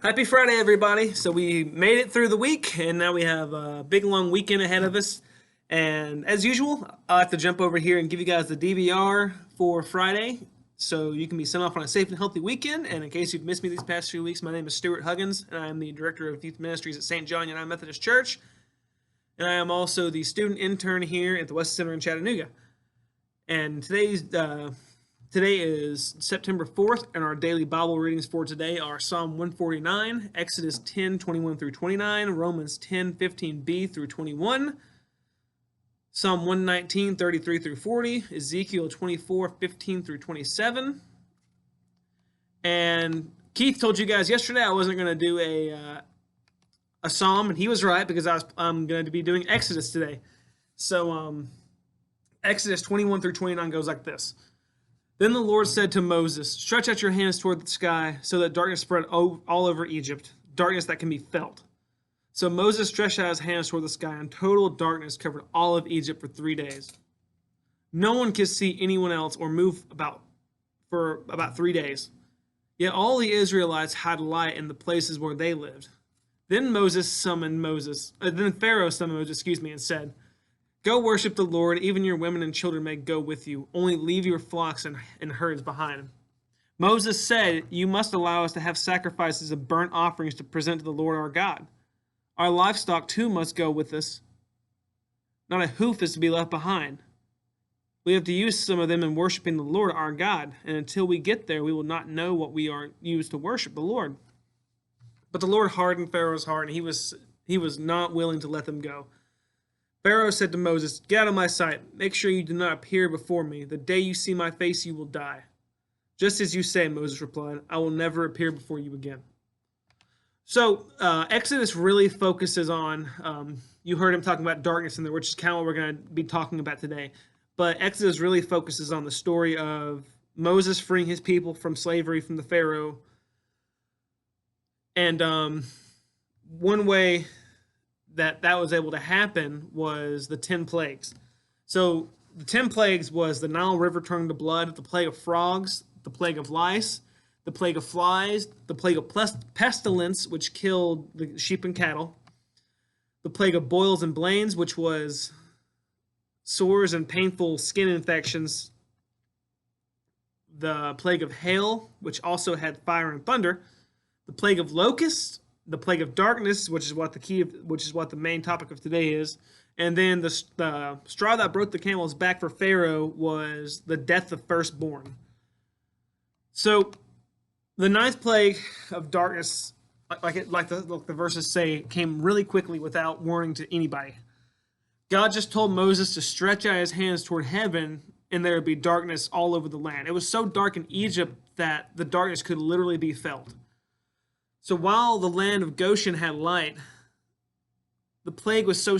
Happy Friday, everybody. So we made it through the week, and now we have a big, long weekend ahead of us. And as usual, I'll have to jump over here and give you guys the DVR for Friday, so you can be sent off on a safe and healthy weekend. And in case you've missed me these past few weeks, my name is Stuart Huggins, and I am the Director of Youth Ministries at St. John United Methodist Church. And I am also the student intern here at the West Center in Chattanooga. And today is September 4th, and our daily Bible readings for today are Psalm 149, Exodus 10:21 through 29, Romans 10:15b through 21, Psalm 119:33 through 40, Ezekiel 24:15 through 27. And Keith told you guys yesterday I wasn't going to do a psalm, and he was right, because I'm going to be doing Exodus today. So Exodus 21 through 29 goes like this. Then the Lord said to Moses, "Stretch out your hands toward the sky, so that darkness spread all over Egypt, darkness that can be felt." So Moses stretched out his hands toward the sky, and total darkness covered all of Egypt for 3 days. No one could see anyone else or move about for about 3 days. Yet all the Israelites had light in the places where they lived. Then Pharaoh summoned Moses, and said, "Go worship the Lord, even your women and children may go with you. Only leave your flocks and herds behind." Moses said, "You must allow us to have sacrifices of burnt offerings to present to the Lord our God. Our livestock too must go with us. Not a hoof is to be left behind. We have to use some of them in worshiping the Lord our God, and until we get there, we will not know what we are used to worship the Lord." But the Lord hardened Pharaoh's heart, and he was not willing to let them go. Pharaoh said to Moses, "Get out of my sight. Make sure you do not appear before me. The day you see my face, you will die." "Just as you say," Moses replied, "I will never appear before you again." So Exodus really focuses on, you heard him talking about darkness in there, which is kind of what we're going to be talking about today. But Exodus really focuses on the story of Moses freeing his people from slavery from the Pharaoh. And one way that was able to happen was the 10 plagues. So the 10 plagues was the Nile River turning to blood, the plague of frogs, the plague of lice, the plague of flies, the plague of pestilence, which killed the sheep and cattle, the plague of boils and blains, which was sores and painful skin infections, the plague of hail, which also had fire and thunder, the plague of locusts, the plague of darkness, which is what the main topic of today is, and then the straw that broke the camel's back for Pharaoh was the death of firstborn. So the ninth plague of darkness, like the verses say, came really quickly without warning to anybody. God just told Moses to stretch out his hands toward heaven, and there would be darkness all over the land. It was so dark in Egypt that the darkness could literally be felt. So while the land of Goshen had light, the plague was the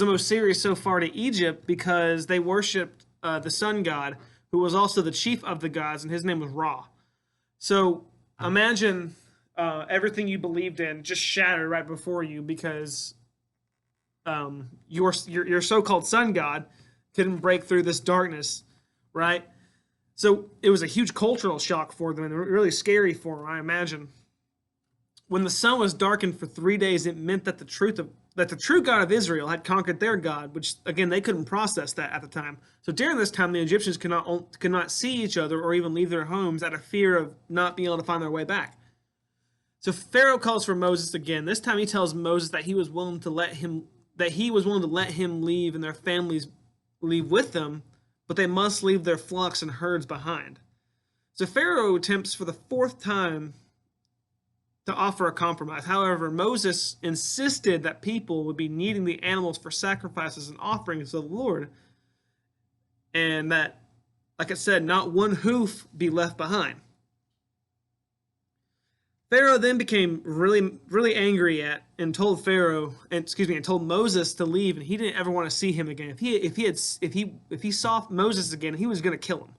most serious so far to Egypt, because they worshipped the sun god, who was also the chief of the gods, and his name was Ra. So imagine everything you believed in just shattered right before you, because your so-called sun god couldn't break through this darkness, right? So it was a huge cultural shock for them, and really scary for them, I imagine. When the sun was darkened for 3 days, it meant that the true God of Israel had conquered their God, which, again, they couldn't process that at the time. So during this time, the Egyptians could not see each other or even leave their homes out of fear of not being able to find their way back. So Pharaoh calls for Moses again. This time he tells Moses that he was willing to let him leave and their families leave with them, but they must leave their flocks and herds behind. So Pharaoh attempts for the 4th time to offer a compromise. However, Moses insisted that people would be needing the animals for sacrifices and offerings to the Lord, and that, like I said, not one hoof be left behind. Pharaoh then became really, really angry and told Moses to leave, and he didn't ever want to see him again. If he saw Moses again, he was going to kill him.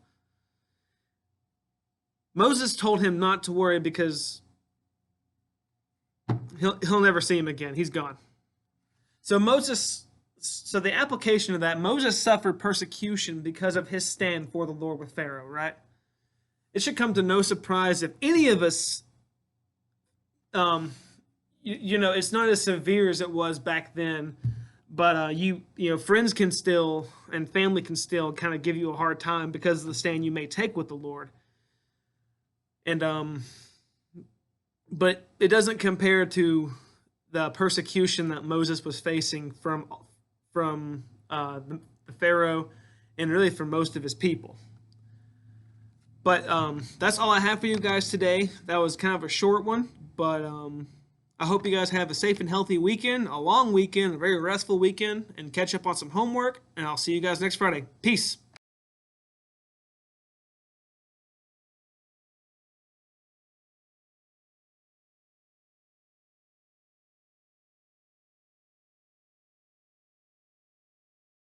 Moses told him not to worry, because he'll never see him again. He's gone. So the application of that, Moses suffered persecution because of his stand for the Lord with Pharaoh, right? It should come to no surprise if any of us it's not as severe as it was back then, but friends can still and family can still kind of give you a hard time because of the stand you may take with the Lord. And but it doesn't compare to the persecution that Moses was facing from the Pharaoh and really from most of his people. But that's all I have for you guys today. That was kind of a short one, but I hope you guys have a safe and healthy weekend, a long weekend, a very restful weekend, and catch up on some homework. And I'll see you guys next Friday. Peace.